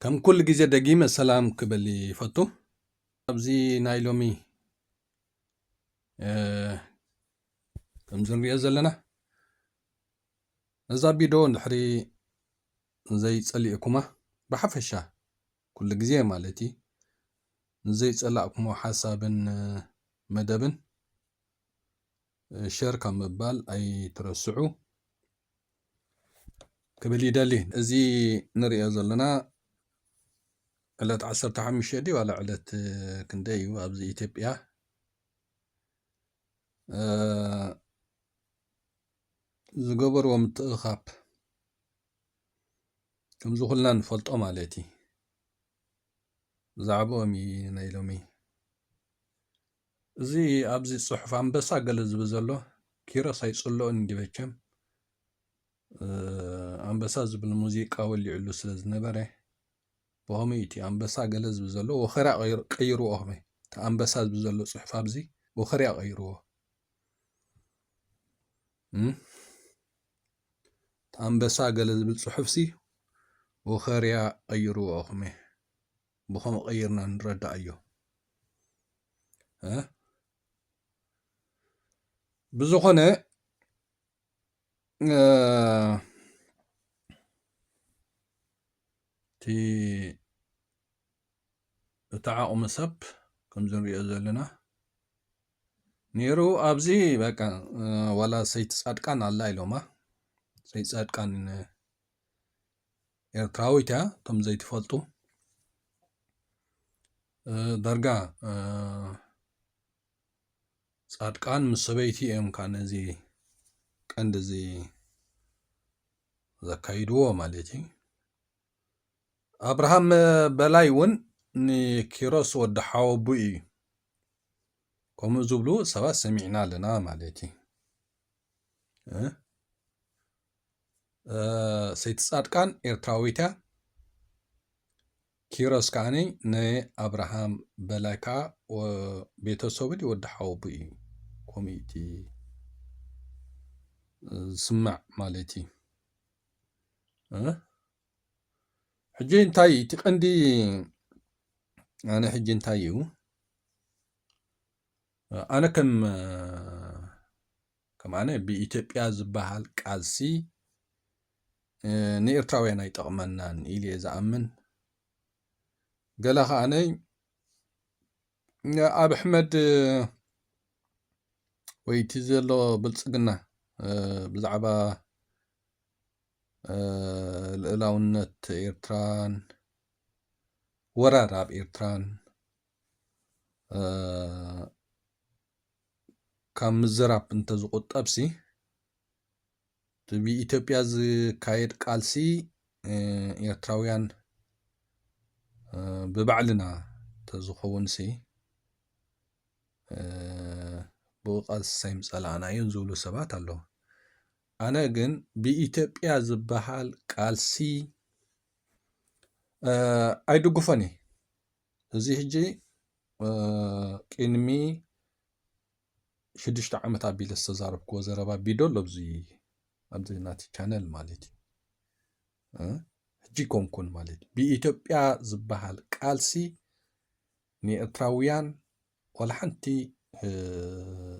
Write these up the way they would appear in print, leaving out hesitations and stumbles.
كم كل جزء دقيمة سلام كبلي فتو أبزي نايلومي كم زنريا زلنا نزابي دون دحري زي تسأليكما بحفشة كل جزء مالتي زي تسألكما حسابا مدبن شركة مبال أي ترسعو كبلي دالين أزي نريا زلنا علت 15 دي ولا علت كندي وابزي إثيوبيا زقبر ومتأخاب كم زخلنا نفلطو مالتي زعبو مي نايلومي زي أبزي الصحف عم بس أقل زبزلو كيرا سيصلو إن ديبتشم عم بس أزبل الموسيقى واللي علو سلز نبره وهميتي عم بس أقل زبزلو وخرا قيرو أهمي عم بس أزبزلو صحف أبزي وخرا قيروه عم بس أقل زبل صحف سي وخرا قيرو أهمي بخم غيرنا نرد أيو بزخنة تي تاع مسب كم زنريا زلنا نيرو أبزي بقى ولا سيتصدقان الله إلوما سيتصدقان إرتراويتا تم زي تفلطو درجة صدقان مسبيتي ام كان زي كند زي زكايدو مالتي أبراهام بلايون ني كيروس ود حاوبي كم زبلو سوا سمعنا لنا مالتي سيتصدقان إرتراويتا كيروس كاني ني أبراهام بلايكا وبيتوسوبي ود حاوبي كوميتي سمع مالتي حجين تاي تقندي أنا حجين تايو أنا كم أنا بإثيوبيا زبحال قالسي نيرتراويان يطقمنان إلي زأمن قالها أنا أب أحمد ويتزلو بلصقنا بزعبا الإلاونت إيرتران وراراب إيرتران كم مزراب انت زقط أبسي تبي إثيوبيا كايد قالسي إيرتراويان ببعلنا تزخون سي بقالس سيمس أنا ينزلوا سبات الله أنا جن بإثيوبيا زبحال قالسي أيدو قفني زي هجي كإنمي شدشت عمت عبي لستزارب كوزربا بيدول لبزي أبزي ناتي channel مالتي هجي كون مالتي بإثيوبيا زبحال قالسي ني إتراويان ولا حنتي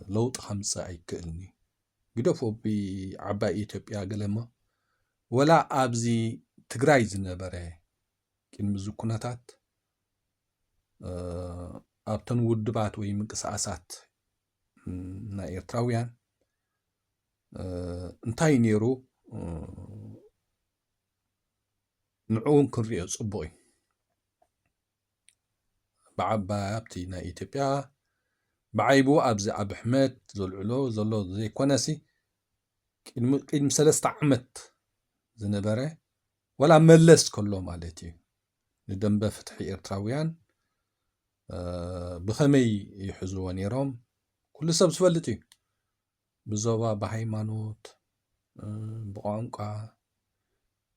لوط خمسة أي كأني قدفو بعبا إثيوبيا قلما ولا أبزي تقراي زنبره كن مزوكوناتات أبتن ودبات ويمقساسات نا إيرتراويان انتاي نيرو نعون كنريو صبوي بعبا أبتي نا إثيوبيا بعيبو أبزي أب أحمد زلعلو زلو زي كوناسي قيد 3 عمت زنبره ولا ملس كله مالتي ندنب فتحي إيرتراويان بخمي يحزوا نيرهم كل سب سفلتي بزوبا بهيمانوت بقانقا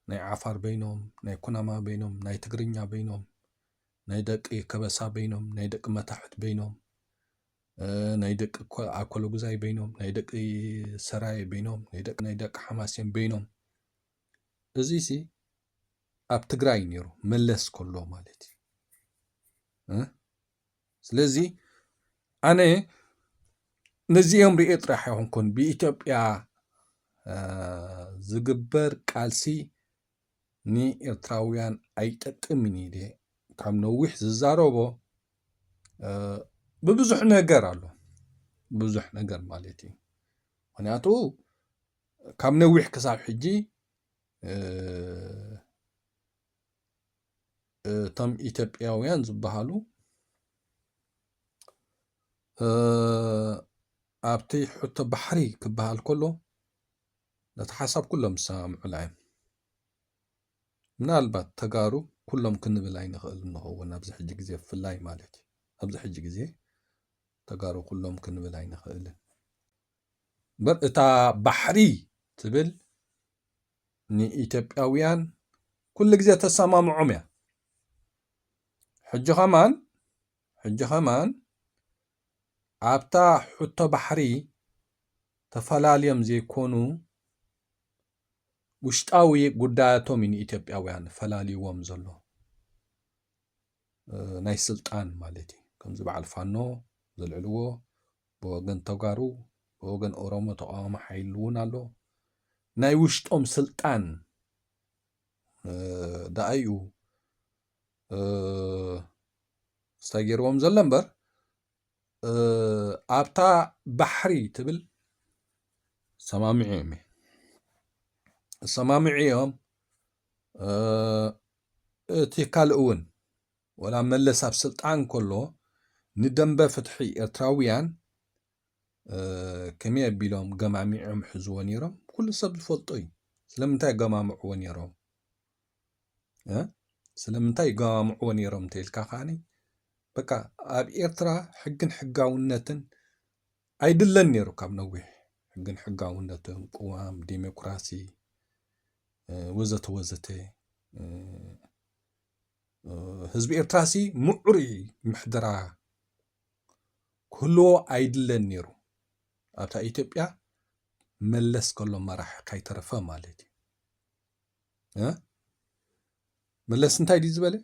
ناي عفار بينهم ناي كنما بينهم ناي تقرنيا بينهم ناي دق كبسا بينهم ناي دق متحت بينهم ناي دق أكلو جزاي بينهم ناي دق سراي بينهم ناي دق حماسين بينهم ازيسي ኣብ ትግራይ ነይሩ መለስ ከሎ ማለት እዩ ስለዚ ኣነ ነዚኦም ርኤ ጥራሕ ይኹንኩን ብኢትዮጵያ ዝግበር ቃልሲ ንኤርትራውያን ኣይጠቅምን ኢለ ካብ ነዊሕ ዝዛረቦ ብብዙሕ ነገር ኣሎ ብዙሕ ነገር ማለት እዩ ምክንያቱ ካብ ነዊሕ ክሳብ ሕጂ እቶም ኢትዮጵያውያን ዝበሃሉ ኣብቲ ሕቶ ባሕሪ ክበሃል ከሎ ነቲ ሓሳብ ኩሎም ዝሰማምዑ እዮም ምናልባት ተጋሩ ኩሎም ክንብል ኣይንኽእል ንኸውን ኣብዚ ሕጂ ግዜ ብፍላይ ማለት እዩ ኣብዚ ሕጂ ግዜ ተጋሩ ኩሎም ክንብል ኣይንኽእልን እምበር እታ ባሕሪ ትብል ንኢትዮጵያውያን ኩሉ ግዜ ተሰማምዖም እያ ሕጂ ኸማን ኣብታ ሕቶ ባሕሪ ተፈላለዮም ዘይኮኑ ውሽጣዊ ጉዳያቶም ንኢትዮጵያውያን ፈላልይዎም ዘሎ ናይ ስልጣን ማለት እዩ ከምዚ በዓል ፋኖ ዘልዕልዎ ብወገን ተጋሩ ብወገን ኦሮሞ ተቃዋሚ ሓይሊ እውን ኣሎ ናይ ውሽጦም ስልጣን ዳኣዩ ስታይ ገይርዎም ዘሎ እምበር ኣብታ ባሕሪ ትብል ሰማምዒኦም እቲ ካልእ እውን ወላ መለስ ኣብ ስልጣን ከሎ ንደንበ ፍትሒ ኤርትራውያን ከመይ ኣቢሎም ገማሚዖም ሕዝዎ ነይሮም ኩሉ ሰብ ዝፈልጦ እዩ ስለምንታይ ገማምዕዎ ነይሮም ስለምንታይ ገማምዕዎ ነይሮም እንተኢልካ ከዓኒ በቃ ኣብ ኤርትራ ሕግን ሕጋውነትን ኣይድለን ነይሩ ካብ ነዊሕ ሕግን ሕጋውነትን ቅዋም ዲሞክራሲ ወዘተ ወዘተ ህዝቢ ኤርትራሲ ምዑሪ ምሕደራ ክህልዎ ኣይድለን ነይሩ ኣብታ ኢትዮጵያ መለስ ከሎ መራሕ ካይተረፈ ማለት እዩ መለስ እንታይ ድዩ ዝበለ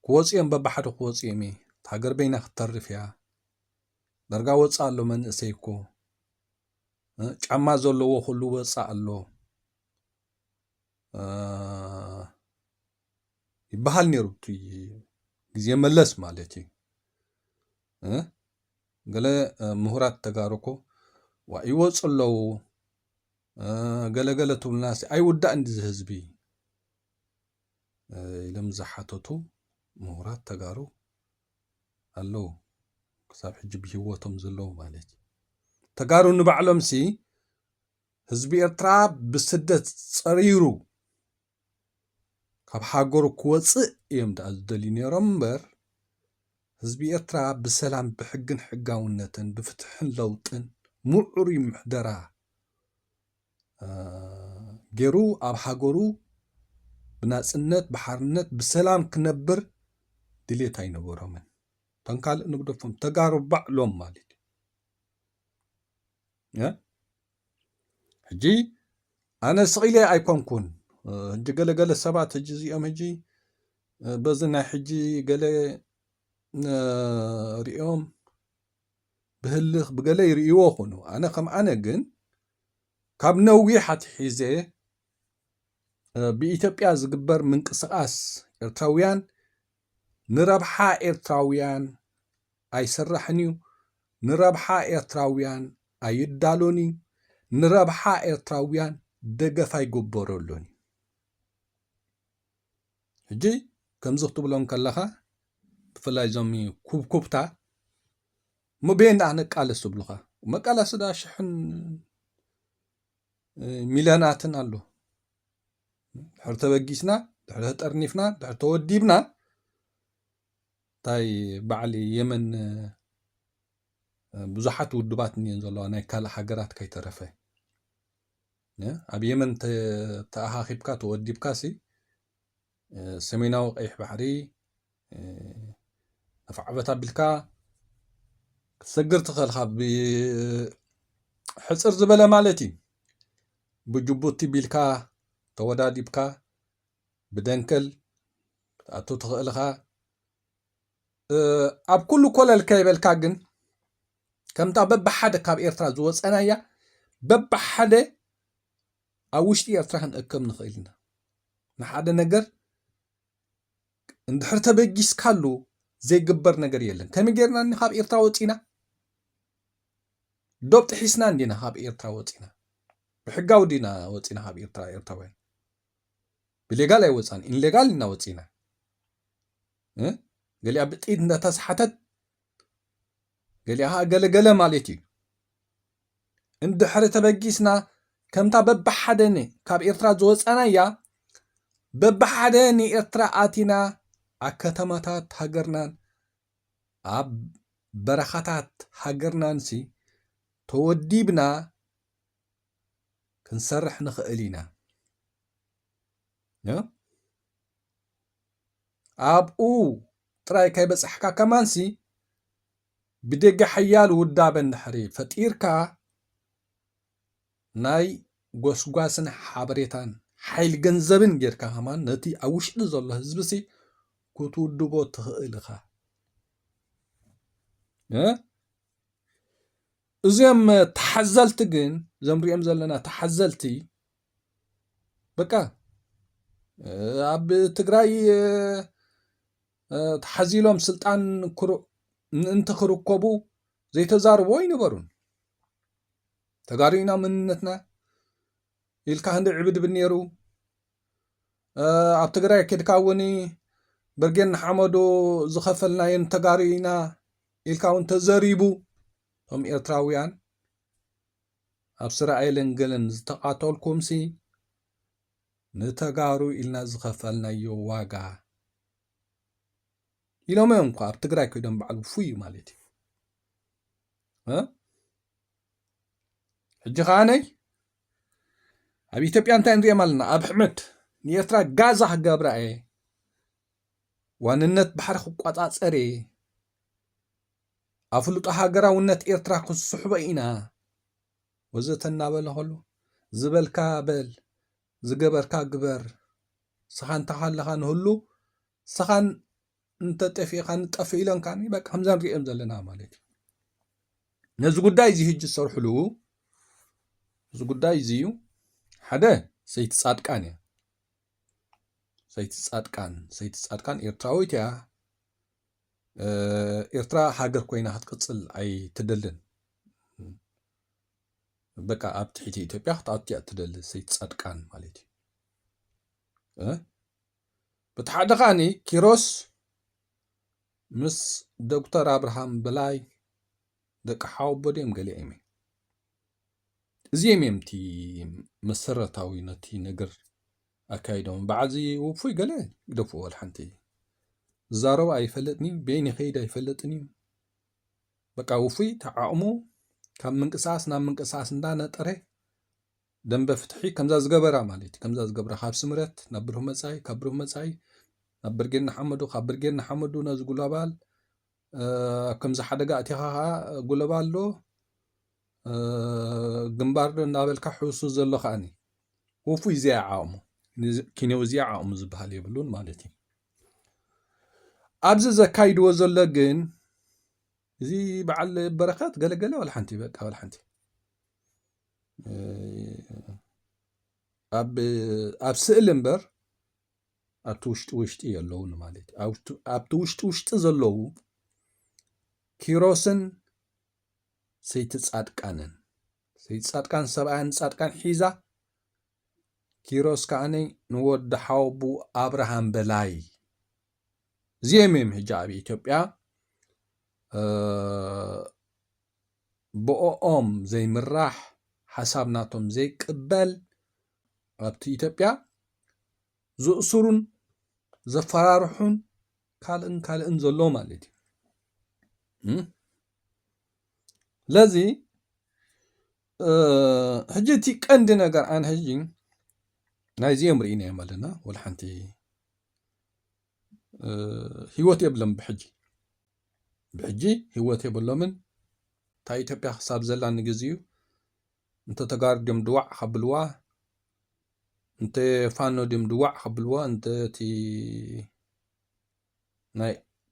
ክወፅኦም በባሓደ ክወፅኦም እየ ሃገር በይና ክተርፍ እያ ዳርጋ ወፃእ ኣሎ መንእሰይ እኮ ጫማ ዘለዎ ኩሉ ወፃእ ኣሎ ይበሃል ነይሩ ግዜ መለስ ማለት እዩ ገለ ምሁራት ተጋሩ እኮ ይወፁ ኣለዉ ገለገለ ትብልናሲ ኣይውዳእ እንዲ ህዝቢ ኢሎም ዝሓተቱ ምሁራት ተጋሩ ኣለዉ ክሳብ ሕጂ ብሂወቶም ዘለዉ ማለት እዩ ተጋሩ ንባዕሎም ሲ ህዝቢ ኤርትራ ብስደት ፀሪሩ ካብ ሃገሩ ክወፅእ እዮም ዳኣ ዝደልዩ ነይሮም እምበር ህዝቢ ኤርትራ ብሰላም ብሕግን ሕጋውነትን ብፍትሕን ለውጥን ምዑሩይ ምሕደራ ገይሩ ኣብ ሃገሩ ብናፅነት ብሓርነት ብሰላም ክነብር ድሌት ኣይነበሮምን እቶም ካልእ ንግደፎም ተጋሩ ባዕሎም ማለት እዩ ሕጂ ኣነ ስቂለ ኣይኮንኩን ሕጂ ገለገለ ሰባት ሕጂ እዚኦም ሕጂ በዚ ናይ ሕጂ ገለ ሪኦም ብህልኽ ብገለ ይርእይዎ ኾኑ ኣነ ከም ኣነ ግን ካብ ነዊሕ ኣትሒዘ ብኢትዮጵያ ዝግበር ምንቅስቃስ ኤርትራውያን ንረብሓ ኤርትራውያን ኣይስራሕን እዩ ንረብሓ ኤርትራውያን ኣይዳሎን እዩ ንረብሓ ኤርትራውያን ደገፍ ኣይግበረሉን ሕጂ ከምዚ ክትብሎም ከለኻ ብፍላይ ዞም ኩብኩብታ ሙቤንዳ ነቃለስ ብሉኻ መቃለስ ዳ ሽሕን ሚልዮናትን ኣሎ ድሕሪ ተበጊስና ድሕሪ ተጠርኒፍና ድሕሪ ተወዲብና እንታይ በዓል የመን ብዙሓት ውድባት እኒአን ዘለዋ ናይ ካልእ ሃገራት ከይተረፈ ኣብ የመን ተኣኻኺብካ ተወዲብካ ሲ ሰሜናዊ ቀይሕ ባሕሪ ኣፍዓበት ኣቢልካ ክትሰግር ትኽእል ካብ ሕፅር ዝበለ ማለት እዩ بجبوتي بيلكا تودادي بكا بدنكل أتو تخيلها أب كل الكيبلكا جن كم تا ببحدة كاب إيرترا زوز أنا يا ببحدة أوشتي إيرترا هنأكم نخيلنا نحادة نجر اندحر تبجيس كالو زي جبر نجر يلن كم يجرنا نخاب إيرترا وتينا دوبت حسنا دينا خاب إيرترا وتينا بحقاو دينا وتينا خاب إيرترا وين بليغال يوصان إن ليغال إنا وتينا قال لي أبتئيد إنها تسحتت قال لي ها قال مالتي اندحر تبجيسنا كم تا ببحدني كاب إيرترا زوز أنا يا ببحدني إيرترا آتينا أكتماتات هاجرنان أب برخاتات هاجرنانسي توديبنا كنسرح نخقلينا أبو تراي كاي بس أحكا كمانسي بدق حيال ودابن نحري فتيركا ناي غوسغاسن حبريتان حيل جنزبن جيركا همان نتي أوش نزل هزبسي كتو دبو تخيلخا إزيام تحزلت جن زمريم زلنا تحزلتي بكا أب تقراي تحزيلهم سلطان انت خركبو زي تزاربو ينبرون تقارينا منتنا إلكا هند عبد بنيرو أب تقراي كده كاوني برجن حمدو زخفلنا ين تقارينا إلكا وانت زريبو هم إيرتراويان أبصر عيلن قلن زتقاتلكم سي نتقارو إلنا زخفلنا يو واقع إلو ما ينقى أبتقراي كيدن بعلو فوي مالتي حجي خاني أبي تبيان تنري مالنا أب حمد نيرترا غازا قابرأي واننت بحر خقوات أري أفلط هاجرا ونت إيرترا كسحبة إنا وزتنا بالهلو زبل كابل زجبر كجبر سخان تحل خان هلو سخان انت تفيقان تفيلن كان يبقى همزان ريم زلنا مالك نزو قداي زي هج الصرح له نزو قداي زيو حدا سيت صادقان يا سيت صادقان إيرتراويتيا إيرترا هاجر كوينا هتقصل أي تدلن بقى أبتحيتي إثيوبيا خطأتي تدل سيت صادقان مالتي بتحدقاني كيروس مس دكتور أبراهام بلاي دك حاوبوديم قالي إيمي زيميمتي مسرتاوي نتي نجر أكايدهم بعضي وفوي قالي يدفوا الحنتي زاروا أيفلتني بيني خيدا يفلتني بقى وفوي تعاقمو كم من قصاص نام من قصاص ندانا تري دنب فتحي كم زاز قبرا مالتي كم زاز قبرا خاب سمرت نبرهم مساي كبرهم مساي نبرجين حمدو خبرجين حمدو ناز قلابال كم زحدقا أتيها قلابال له جنبار نابل كحوسو زلو خاني وفوي زي عاقمو كينيو زي عاقمو زبهال يبلون مالتي أبز زكايد وزلقين زي بعل بركات قال ولا حنتي بقى ولا حنتي أب سئلنبر أبتوشت وشتي يلون مالتي أبتوشت وشت زلو كيروسن سيتصادقانن سيتصادقان سبعان صادقان حيزا كيروس كاني نود حوبو أبراهام بلاي زيمم حجابي إثيوبيا بؤم زي مراح حسابناتهم زي قبل أبتي إثيوبيا زؤسرون زفرارحون كالن زلو مالتي لذي حجتي كند نجر عن حجين نايزي أمرينا يمالنا والحنتي هيوتي يبلم بحجي هيوتي يبلمن تا إثيوبيا حساب زلان نجزيو انت تقار ديم دوع خبلوا انت فانو ديم دوع خبلوا انت تي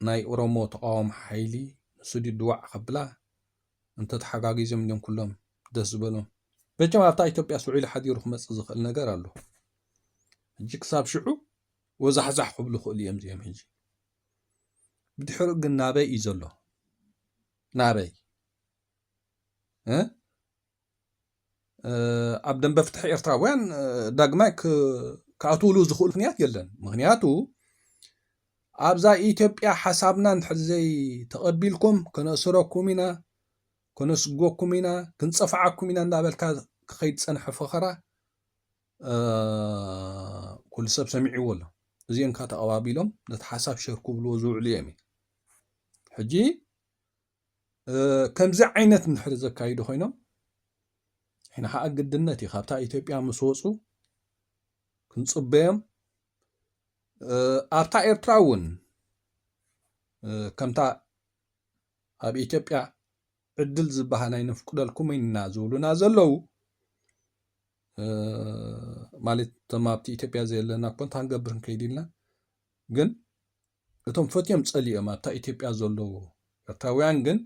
ناي اورومو تقاوم حيلي سودي دوع خبلا انت تحقاقي زمنهم كلهم دس بلهم بجمع بتاع إثيوبيا سعيل حد يروح مسز النجار له جيك صاب شعو وزحزح قبل خلي يمزي يمهجي بدي حرق النابي يزله نابي ها أبداً بفتح إرتراوين داغماك كأطولو زخول مغنيات يلن مغنياتو أبزا إثيوبيا حسابنا نحزي تقبلكم كنسركم إنا كنسقوكم إنا كنصفعكم إنا نابل كخيد سنح فخرة كل سب سمعي ولا زين كاتا أوابيلهم نتحساب شركو بلوزوع ليامي حجي كم زي عينت نحرز كايدو خينم حين حق الدنتي خابتا إثيوبيا مسوسو كنصبيهم أبتا إرتراون كمتا أب إثيوبيا عدل زبهانا ينفقد لكم ينازلوا نازلوا مالت تمابتي إثيوبيا زي لنا كنت هنقبرن كيدينا جن እቶም ፈትዮም ጸሊኦም ኣብታ ኢትዮጵያ ዘለዉ ኤርትራውያን ግን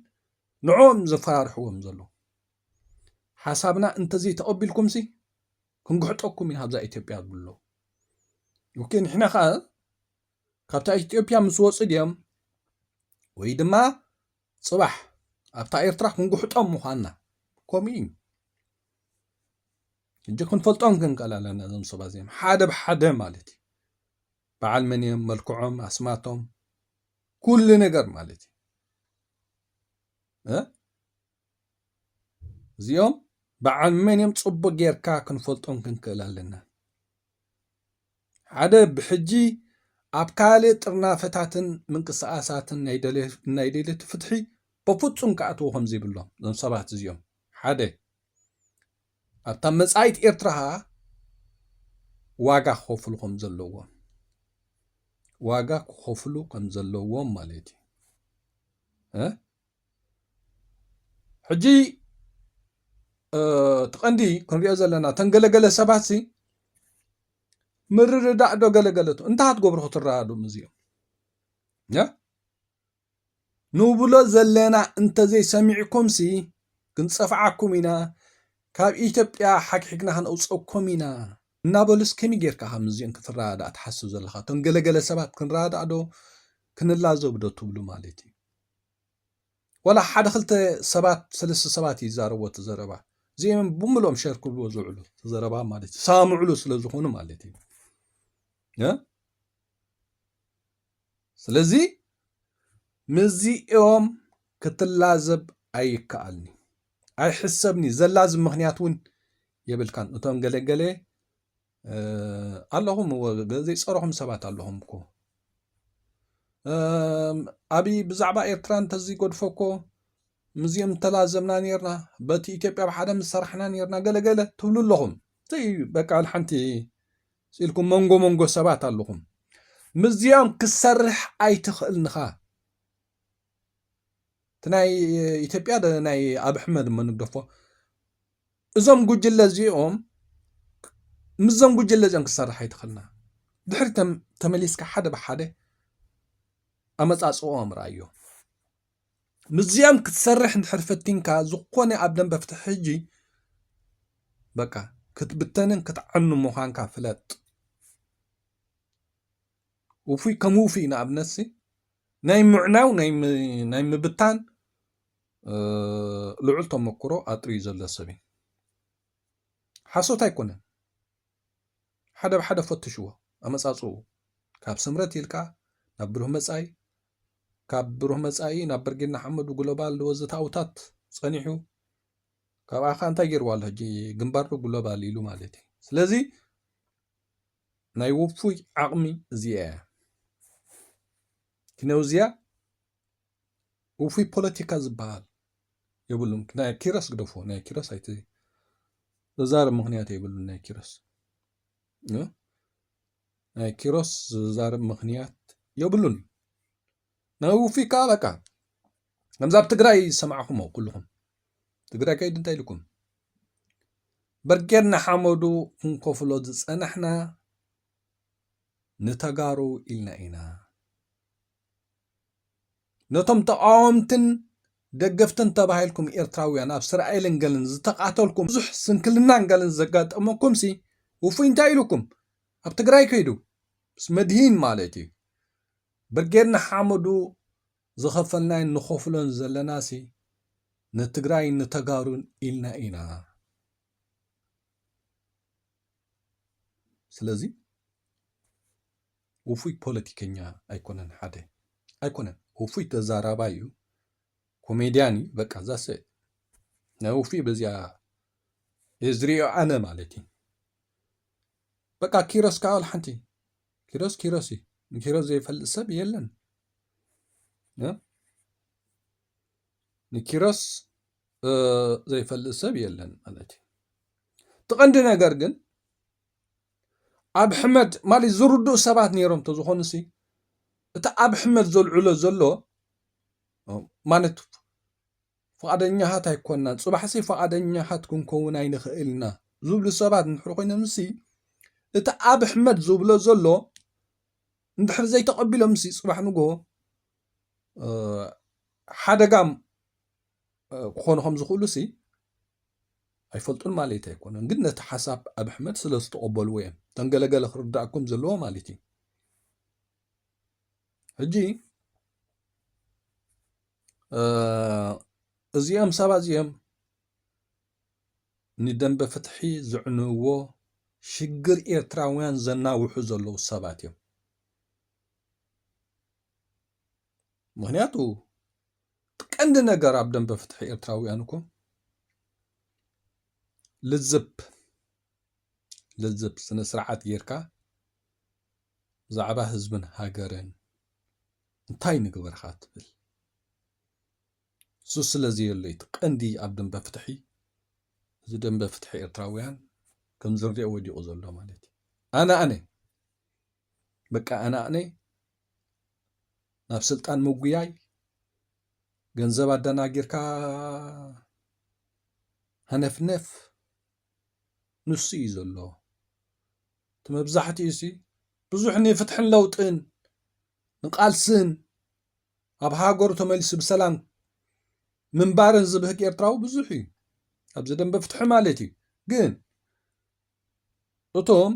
ንዖም ዘፈራርሕዎም ዘሎ ሓሳብና እንተዘይ ተቐቢልኩም ሲ ክንግሕጠኩም ኢና ኣብዛ ኢትዮጵያ ዝብሎ ኦኬ ንሕና ኸ ካብታ ኢትዮጵያ ምስ ወፁ ድዮም ወይ ድማ ጽባሕ ኣብታ ኤርትራ ክንግሕጦም ምዃንና ከምኡ እዩ እንጂ ክንፈልጦም ክንከኣል ኣለና እዞም ሰባት እዚኦም ሓደ ብሓደ ማለት እዩ በዓል መንዮም መልክዖም ኣስማቶም كل ነገር ማለት እዚኦም በዓል መንዮም ጽቡቕ ጌርካ ክንፈልጦም ክንክእል ኣለና ሓደ ብሕጂ ኣብ ካልእ ጥርናፈታትን ምንቅስቓሳትን ናይ ደሌት ፍትሒ ብፍጹም ከኣትዎ ከም ዘይብሎም እዞም ሰባት እዚኦም ሓደ ኣብታ መጻኢት ኤርትራ ዋጋ ክኸፍሉ ከም ዘለዎም ዋጋ ክኸፍሉ ከም ዘለዎም ማለት እዩ ሕጂ ትቐንዲ ክንሪኦ ዘለና ተንገለገለ ሰባት ሲ ምርርዳእ ዶ ገለገለቱ እንታይ ክትገብሩ ክትረዳዱ እዚኦም ንብሎ ዘለና እንተዘይ ሰሚዕኩም ሲ ክንፀፍዓኩም ኢና ካብ ኢትዮጵያ ሓኪሕግና ክንውፀኩም ኢና እናበሉስ ከመይ ጌርካ ከምዚኦም ክትረዳእ ትሓስብ ዘለካ ተንገለገለ ሰባት ክንረዳእ ዶ ክንላዘብ ዶ ትብሉ ማለት እዩ ወላ ሓደ ክልተ ሰባት ሰለስተ ሰባት ይዛረብዎ ተዘረባ እዚኦም ብምሎም ሸር ክብልዎ ዝውዕሉ ተዘረባ ማለት እዩ ሳምዕሉ ስለ ዝኾኑ ማለት እዩ ስለዚ ምዚኦም ክትላዘብ ኣይከኣልኒ ኣይሕሰብኒ ዘላዝብ ምክንያት እውን የብልካን እቶም ገለገለ ኣለኹም ዘይፀረኹም ሰባት ኣለኹም እኮ ኣብይ ብዛዕባ ኤርትራ እንተዘይ ጎድፎኮ ምዚኦም ተላዘብና ነርና በቲ ኢትዮጵያ ብሓደ ምሰራሕና ነርና ገለገለ ትብሉ ኣለኹም ዘይ በቃ ሓንቲ ሲልኩም መንጎ ሰባት ኣለኹም ምዚኦም ክሰርሕ ኣይትኽእልንኻ ናይ ኢትዮጵያ ናይ ኣብ ኣሕመድ መንግደፎ እዞም ጉጅለ እዚኦም ምዞም ጉጅለ እዚኦም ክሰርሕ ኣይትኽእልና ድሕሪ ተመሊስካ ሓደ ብሓደ ኣመፃፅኦም ራእዮ ምዚኦም ክትሰርሕ እንድሕር ፈቲንካ ዝኾነ ኣብ ደንበ ፍትሒ ሕጂ በቃ ክትብተንን ክትዓኑ ምዃንካ ፍለጥ ውፉይ ከም ውፉይ ንኣብነት ሲ ናይ ምዕናው ናይ ምብታን ልዑል ተመክሮ ኣጥርዩ ዘሎ ሰብ እዩ ሓሶት ኣይኮነን ሓደ ብሓደ ፈትሽዎ ኣመፃፅኡ ካብ ስምረት ኢልካ ናብ ብሩህ መጻኢ ካብ ብሩህ መጻኢ ናብ ብርጌና ሓመዱ ግሎባል ወዘታውታት ጸኒሑ ካብኣኻ እንታይ ገይርዎ ኣሎ ሕጂ ግንባር ግሎባል ኢሉ ማለት እዩ ስለዚ ናይ ውፉይ ዓቕሚ እዚኣ ክነውዝያ ውፉይ ፖለቲካ ዝበሃል የብሉም ናይ ኪሮስ ግደፎ ናይ ኪሮስ ኣይቲ ዝዛረብ ምክንያት የብሉ ናይ ኪሮስ ዝዛረብ ምክንያት የብሉን ናይ ውፉይ ከዓ በቃ ከምዛ ኣብ ትግራይ ሰማዕኹሞ ኩልኹም ትግራይ ከይድ እንታይ ኢልኩም برجرنا حمدو نكفلو زصنحنا نتغارو إلنا إنا نتم تقاومتن دقفتن تباهلكم إرتراويان أب سرائيلن قلن زتقاتلكم زح سنكلنا قلن زقات أمكم سي وفين تايلكم أب تقراي كيدو بس مدهين مالتي برجرنا حمدو زخفلنا نخفلن زلناسي نتقراي نتغارون إلنا إنا سلازي وفي بوليتيكينيا أيكونن حدا أيكونن وفي تزارابايو كوميدياني بقى زاسي وفي بزيا يزريو أنا مالتي بقى كيروس كاول حنتي كيروسي كيروس زي فلسب يلن نكيروس زي فلسب يلن مالتي تقندنا قرقن أب حمد مالي زردو سبات نيروم تزخونسي اتا أب حمد زلعلو زلو مانتو فقدنيهات هيكوننا صباح سي فقدنيهات كون اين خيلنا زبل سبات نحرو خوينا مسي اتا أب حمد زبلو زلو ندحر زي تقبلو مسي صباح نغو حدقام كونهم زخولو سي ኣይፈልጡን ማለት ኣይኮነን ግን ነቲ ሓሳብ ኣብ ኣሕመድ ስለ ዝተቐበልዎ እዮም ተንገለገለ ክርዳእኩም ዘለዎ ማለት እዩ ሕጂ እዚኦም ሰባት እዚኦም ንደንበ ፍትሒ ዝዕንውዎ ሽግር ኤርትራውያን ዘናውሑ ዘለዉ ሰባት እዮም ምክንያቱ ቀንዲ ነገር ኣብ ደንበ ፍትሒ ኤርትራውያን እኮ لزب سنة سرعات جيركا زعبا هزبن هاجرن انتاي نقبر خاتبل سلازي اللي تقندي أبدن بفتحي زدن بفتحي إرتراويان كم زرقي ودي أوزل له مالتي أنا بكا أنا نفس التان موقياي جنزب عدنا جيركا هنفنف نسي زلو تمبزحتي سي بزحني فتحن لوطن نقالسن اب هاغور تملس بسلام منبارن زبهك ኤርትራው بزحي اب زدن بفتح مالتي ግን እቶም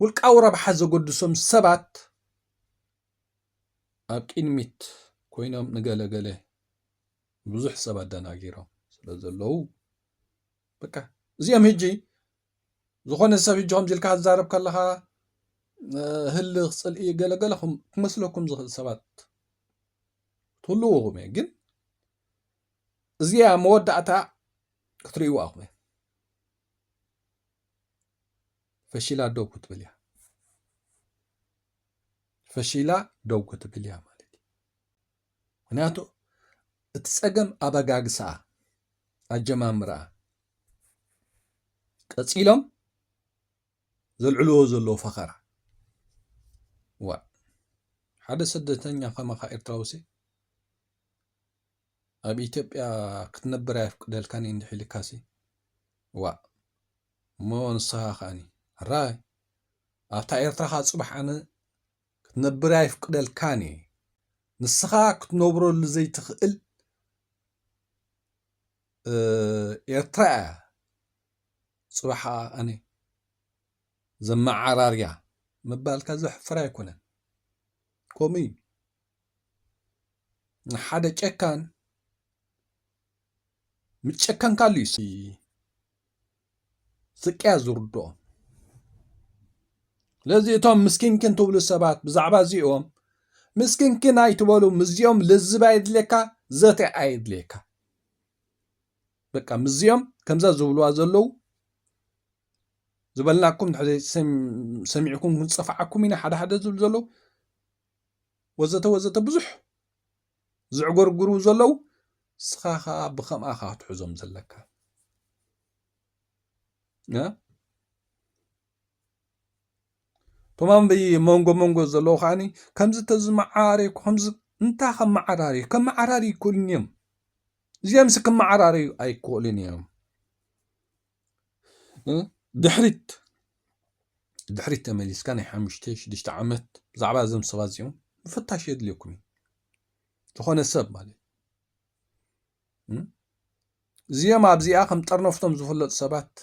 ውልቃው ረብሓ ዘጎድሶም ሰባት ኣብ ቅድሚት ኮይኖም ንገለገለ ብዙሕ ሰባት ደናጊሮም ስለዘለዉ በቃ እዚኦም ሕጂ ዝኾነ ሰብ ሕጂ ከምዚ ኢልካ ዝዛረብ ከለኻ ህልኽ ፅልኢ ገለገለ ክመስለኩም ዝኽእል ሰባት ትህልውኹም እየ ግን እዚኣ መወዳእታ ክትርእይዋ ኣኹም እየ ፈሺላ ደው ክትብል እያ ፈሺላ ደው ክትብል እያ ማለት እዩ ምክንያቱ እቲ ፀገም ኣበጋግስኣ ኣጀማምርኣ ቀፂሎም ዘልዕልዎ ዘለዎ ፈኸራ ዋ ሓደ ስደተኛ ከማኻ ኤርትራውሲ ኣብ ኢትዮጵያ ክትነብር ኣይፍቅደልካኒ እንድሕልካሲ ዋ እሞ ንስኻ ኸኣኒ ራይ ኣብታ ኤርትራኻ ፅባሕ ኣነ ክትነብር ኣይፍቅደልካኒ ንስኻ ክትነብረሉ ዘይትኽእል ኤርትራ ፅባሕ ኣነ ዘመዓራርያ ምባልካ ዘሕፍር ኣይኮነን ከምኡ እዩ ንሓደ ጨካን ምጨከንካሉ እዩ ስቅያ ዝርድኦ ለዚ እቶም ምስኪንክን ትብሉ ሰባት ብዛዕባ እዚኦም ምስኪንክን ኣይትበሉ ምዚኦም ልዝባ የድልየካ ዘተ ኣየድልየካ በቃ ምዚኦም ከምዛ ዝብልዋ ዘለዉ ዝበልናኩም ሰሚዕኩም ክንፀፋዓኩም ኢና ሓደ ሓደ ዝብል ዘለዉ ወዘተ ብዙሕ ዝዕጎርግሩ ዘለዉ ስኻ ኸኣ ብኸምኣ ኻ ክትሕዞም ዘለካ ቶማም መንጎ ዘለዉ ከዓኒ ከምዚ ተዝመዓራርዩ ከምዚ እንታይ ከም መዓራርዩ ይክእሉን እዮም እዚኦምስ ክመዓራርዩ ኣይክእሉን እዮም ድሕሪት ተመሊስካ ናይ 5-6 ዓመት ብዛዕባ እዞም ሰባት እዚኦም ምፍታሽ የድልየኩም ዝኾነ ሰብ ማለት እዚኦም ኣብዚኣ ከም ጠርነፍቶም ዝፍለጡ ሰባት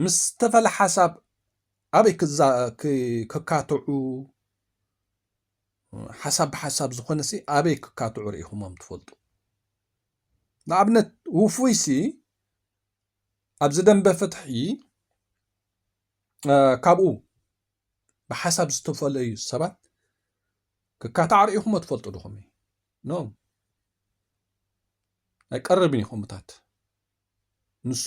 ምስ ተፈለ ሓሳብ ኣበይ ክካትዑ ሓሳብ ብሓሳብ ዝኾነ ሲ ኣበይ ክካትዑ ርኢኹሞም ትፈልጡ ንኣብነት ውፉይሲ ኣብዚ ደንበ ፍትሒ ካብኡ ብሓሳብ ዝተፈለዩ ሰባት ክካትዕ ርኢኹሞ ትፈልጡ ዲኹም ኖ ኣይቀርብን ኢኹምታት ንሱ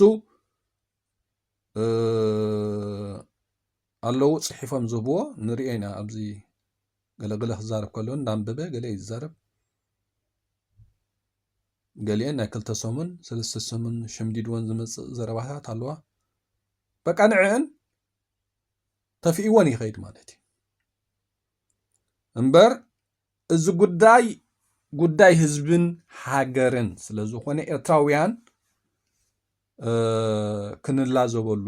ኣለዉ ጽሒፎም ዝህብዎ ንሪኦ ኢና ኣብዚ ገለገለ ክዛረብ ከሎ እንዳንበበ ገለ ይዛረብ ገሊአን ናይ 2 ሰሙን 3 ሰሙን ሸምዲድወን ዝመጽእ ዘረባታት ኣለዋ በቃ ንዕአን ተፊእወን ይኸይድ ማለት እዩ እምበር እዚ ጉዳይ ህዝብን ሃገርን ስለ ዝኾነ ኤርትራውያን ክንላዘበሉ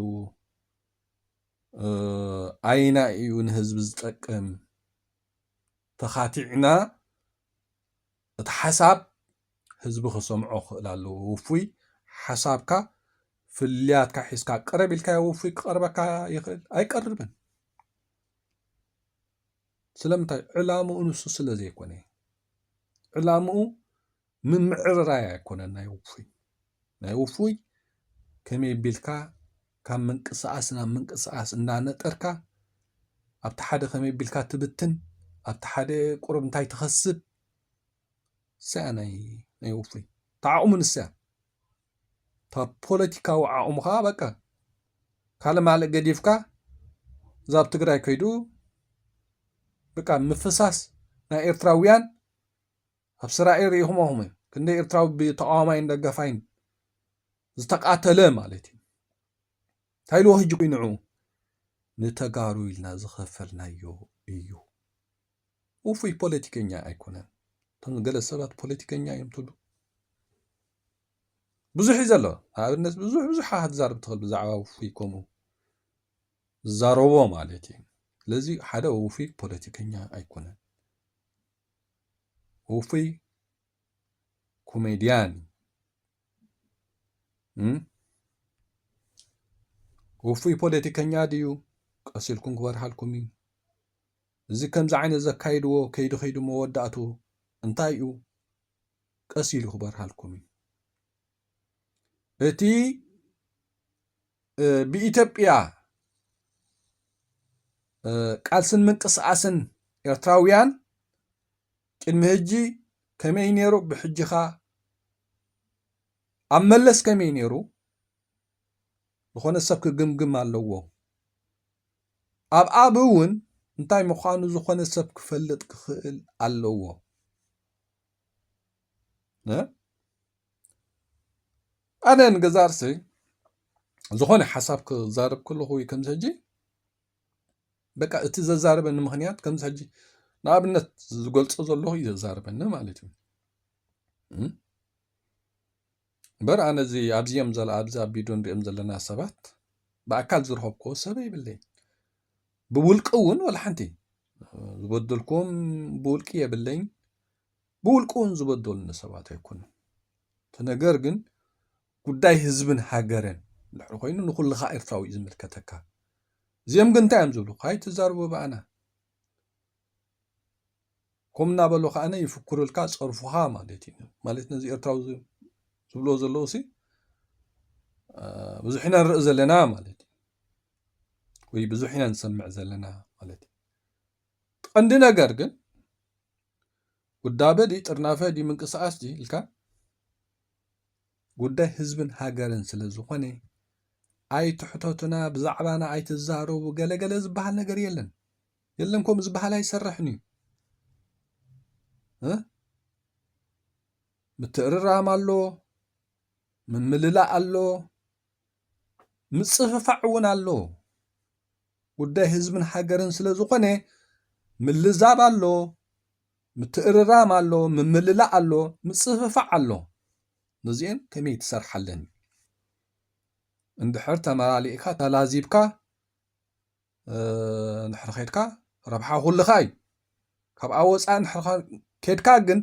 ኣይና እዩ ንህዝቢ ዝጠቅም ተኻቲዕና እቲ ሓሳብ ህዝቢ ክሰምዖ ክእል ኣለዎ ውፉይ ሓሳብካ ፍልያትካ ሒዝካ ቀረብ ኢልካ ውፉይ ክቐርበካ ይኽእል ኣይቀርብን ስለምንታይ ዕላምኡ ንሱ ስለ ዘይኮነ ዕላምኡ ምምዕርራይ ኣይኮነን ናይ ውፉይ ከመይ ቢልካ ካብ ምንቅስቓስ ናብ ምንቅስቓስ እንዳነጠርካ ኣብቲ ሓደ ከመይ ቢልካ ትብትን ኣብቲ ሓደ ቁርብ እንታይ ትኸስብ ስያ ናይ ውፉይ ተዓቕሙ ንስያ ታ ፖለቲካዊ ዓቕሙኻ በቃ ካልማልእ ገዲፍካ ዛብ ትግራይ ከይዱ በቃ ምፍሳስ ናይ ኤርትራውያን ኣብ ስራኤ ርኢኹሞም ክንደይ ኤርትራዊ ብተቃዋማይን ደገፋይን ዝተቃተለ ማለት እዩ ታይልዎ ሕጂ ኮይንዑ ንተጋሩ ኢልና ዝኸፈልናዮ እዩ ውፉይ ፖለቲከኛ ኣይኮነን እቶም ገለ ሰባት ፖለቲከኛ እዮም ትብሉ ብዙሕ እዩ ዘሎ ኣብነት ብዙሕ ክትዛርብ ትኽእል ብዛዕባ ውፉይ ከምኡ ዝዛረቦ ማለት እዩ ስለዚ ሓደ ውፉይ ፖለቲከኛ ኣይኮነን ውፉይ ኮሜድያን ውፉይ ፖለቲከኛ ድዩ ቀሲልኩም ክበርሃልኩም እዩ እዚ ከምዚ ዓይነት ዘካይድዎ ከይዱ መወዳእቱ እንታይ እዩ ቀሲሉ ክበርሃልኩም እዩ እቲ ብኢትዮጵያ ቃልስን ምንቅስቓስን ኤርትራውያን ቅድሚ ሕጂ ከመይ ነይሩ ብሕጂኻ ኣብ መለስ ከመይ ነይሩ ዝኾነ ሰብ ክግምግም ኣለዎ ኣብ እውን እንታይ ምዃኑ ዝኾነ ሰብ ክፈልጥ ክኽእል ኣለዎ ኣነ ንገዛርሲ ዝኾነ ሓሳብ ክዛረብ ከለኹ ከምዚ ሕጂ በቃ እቲ ዘዛረበኒ ምኽንያት ከምዚ ሕጂ ንኣብነት ዝገልጾ ዘለኹ እዩ ዘዛረበኒ ማለት እዩ እምበር ኣነ እዚ ኣብዚ ኣብ ቪድዮ ንሪኦም ዘለና ሰባት ብኣካል ዝረኸብኮ ሰብ የብለይ ብውልቂ እውን ወላ ሓንቲ ዝበደልኩም ብውልቂ የብለኝ ብውልቂ እውን ዝበደሉኒ ሰባት ኣይኮኑን እቲ ነገር ግን ጉዳይ ህዝብን ሃገርን ድሕሪ ኮይኑ ንኩልኻ ኤርትራዊ እዩ ዝምልከተካ እዚኦም ግን እንታይ እዮም ዝብሉ ካይትዛርቡ በኣና ከምኡ እናበሉ ከዓነ ይፍክሩልካ ፀርፉኻ ማለት እዩ ማለት ነዚ ኤርትራዊ ዝብሎ ዘለዉ ሲ ብዙሕ ኢና ንርኢ ዘለና ማለት እዩ ወይ ብዙሕ ኢና ንሰምዕ ዘለና ማለት እዩ ቀንዲ ነገር ግን ጉዳበ ዲ ጥርናፈ ዲ ምንቅስቓስ ዲ ኢልካ ጉዳይ ህዝብን ሃገርን ስለ ዝኾነ ኣይትሕተቱና ብዛዕባና ኣይትዛረቡ ገለገለ ዝበሃል ነገር የለን ከምኡ ዝበሃል ኣይሰርሕን እዩ ምትእርራም ኣሎ ምምልላእ ኣሎ ምፅፍፋዕ እውን ኣሎ ጉዳይ ህዝብን ሃገርን ስለ ዝኾነ ምልዛብ ኣሎ ምትእርራም ኣሎ ምምልላእ ኣሎ ምፅፍፋዕ ኣሎ ነዚአን ከመይ ትሰርሓለን እንድሕር ተመራሊእካ ተላዚብካ እንድሕር ኸይድካ ረብሓ ኩልኻ እዩ ካብኣ ወፃኢ እንድሕር ከድካ ግን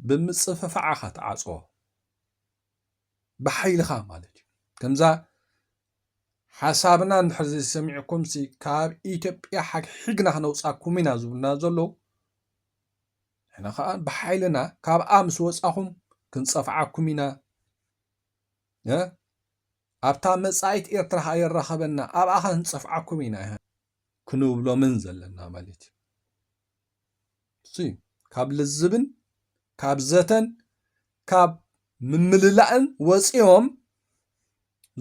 ብምፅፍፋዓኻ ተዓፅዎ ብሓይልኻ ማለት እዩ ከምዛ ሓሳብና እንድሕር ዘይሰሚዕኩምሲ ካብ ኢትዮጵያ ሓግሒግና ክነውፃኩም ኢና ዝብሉና ዘለዉ ንሕና ከዓ ብሓይልና ካብኣ ምስ ወፃኹም ክንፀፍዓኩም ኢና ኣብታ መጻኢት ኤርትራ የራኸበና ኣብኣ ክንፀፍዓኩም ኢና ክንብሎምን ዘለና ማለት እዩ ካብ ልዝብን ካብ ዘተን ካብ ምምልላእን ወፂኦም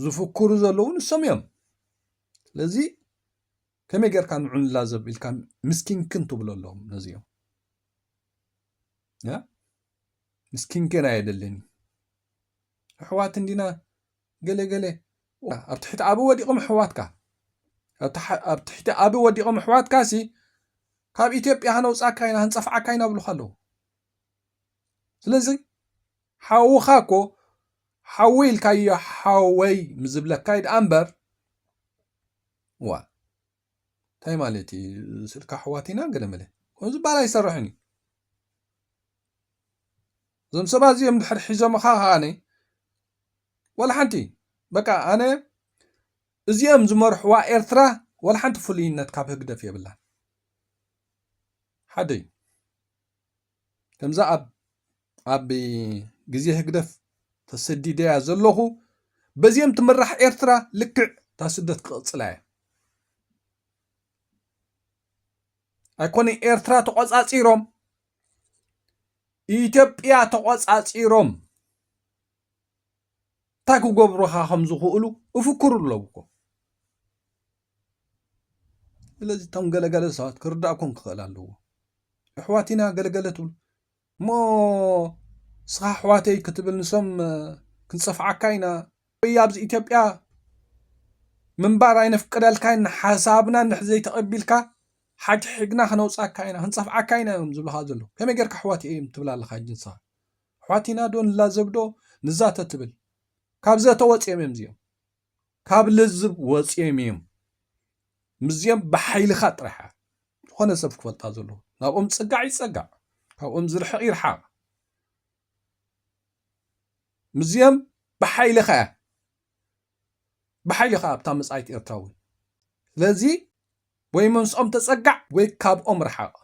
ዝፍክሩ ዘለዉ ንሶም እዮም ስለዚ ከመይ ጌርካ ንዑንላ ዘብኢልካ ምስኪንክን ትብሎ ኣለዎም ነዚኦም ምስኪንክን ኣየደለኒ ኣሕዋት እንዲና ገለገለ ኣብ ትሕቲ ኣብ ወዲቖም ኣሕዋትካ ኣብ ትሕቲ ኣብ ወዲቖም ኣሕዋትካ ሲ ካብ ኢትዮጵያ ክነውፃካ ኢና ክንፀፍዓካ ኢና ብሉካ ኣለዉ ስለዚ ሓውኻ ኮ ሓዊ ኢልካዮ ሓወይ ምዝብለካ ይድኣ እምበር ዋ እንታይ ማለት እዩ ስልካ ኣሕዋት ኢና ገለመለ ከምዚ ባል ኣይሰርሕን እዩ እዞም ሰባት እዚኦም ድሕሪ ሒዞምካ ከዓነ ወላ ሓንቲ በቃ ኣነ እዚኦም ዝመርሕዋ ኤርትራ ወላ ሓንቲ ፍሉይነት ካብ ህግደፍ የብላን ሓደ እዩ ከምዛ ኣብ ግዜ ህግደፍ ተሰዲደያ ዘለኹ በዚኦም ትምራሕ ኤርትራ ልክዕ እታ ስደት ክቕፅላ እያ ኣይኮነ ኤርትራ ተቆፃፂሮም ኢትዮጵያ ተቆፃፂሮም እንታይ ክገብሩካ ከም ዝኽእሉ እፍክሩ ኣለዉ እኮ ስለዚ እቶም ገለገለ ሰባት ክርዳእኩም ክኽእል ኣለዎ ኣሕዋቲና ገለገለ ትብሉ እሞ ስኻ ኣሕዋተይ ክትብል ንሶም ክንፀፍዓካ ኢና ወይ ኣብዚ ኢትዮጵያ ምንባር ኣይነፍቅደልካን ሓሳብና ንድሕ ዘይተቐቢልካ ሓግሒግና ክነውፃካ ኢና ክንፀፍዓካ ኢና እዮም ዝብልካ ዘሎ ከመይ ጌርካ ኣሕዋት እዮም ትብል ኣለካ ጅንስኻ ኣሕዋቲና ዶ ንላዘብ ዶ ንዛተ ትብል ካብ ዘተ ወፂኦም እዮም እዚኦም ካብ ልዝብ ወፂኦም እዮም ምዝኦም ብሓይልኻ ጥራሓ ዝኾነ ሰብ ክፈልጣ ዘለዉ ናብኦም ፅጋዕ ይፀጋዕ ካብኦም ዝርሕቕ ይርሓቕ ምዝኦም ብሓይልኻ ኣብታ መጻኢት ኤርትራዊ ስለዚ ወይ መንስኦም ተፀጋዕ ወይ ካብኦም ርሓቕ